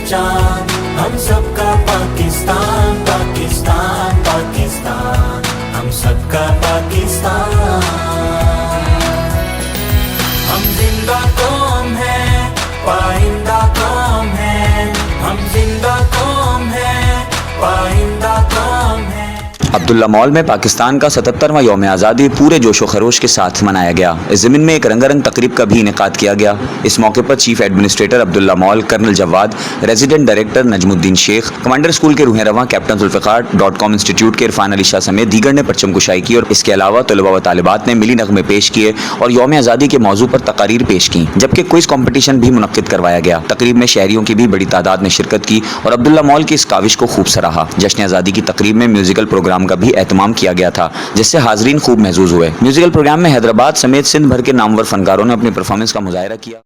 पहचान, हम सबका पाकिस्तान, पाकिस्तान, पाकिस्तान, हम सबका पाकिस्तान। हम जिंदा कौम है, पाइंदा कौम है, हम जिंदा कौम है, पाइंदा कौम है। अब्दुल्ला मॉल में पाकिस्तान का 77वां यौम आज़ादी पूरे जोशो खरोश के साथ मनाया गया। इस ज़मीन में एक रंगारंग तकरीब का भी इनेकाद किया गया। इस मौके पर chief administrator Abdullah Mall, colonel Jawad, resident director Najmuddin Sheikh, commander school के रूह रवां कैप्टन जुल्फ़िकार .com इंस्टीट्यूट के इरफान अली शाह समेत दीगर ने परचम कुशाई की और इसके अलावा तलबा व तालिबात ने मिली नगमे पेश किए और यौम आज़ादी के मौजू पर तकारीर पेश की, जबकि क्विज कॉम्पिटिशन भी मुनक्किद करवाया गया। तकरीब में शहरियों की भी बड़ी तादाद ने शिरकत की और अब्दुल्ला मॉल की इस काविश को खूब सराहा। जश्न आज़ादी की तकरीब में म्यूजिकल प्रोग्राम का भी एहतमाम किया गया था, जिससे हाजरीन खूब महजूज हुए। म्यूजिकल प्रोग्राम में हैदराबाद समेत सिंध भर के नामवर फनकारों ने अपनी परफॉर्मेंस का मुजाहिरा किया।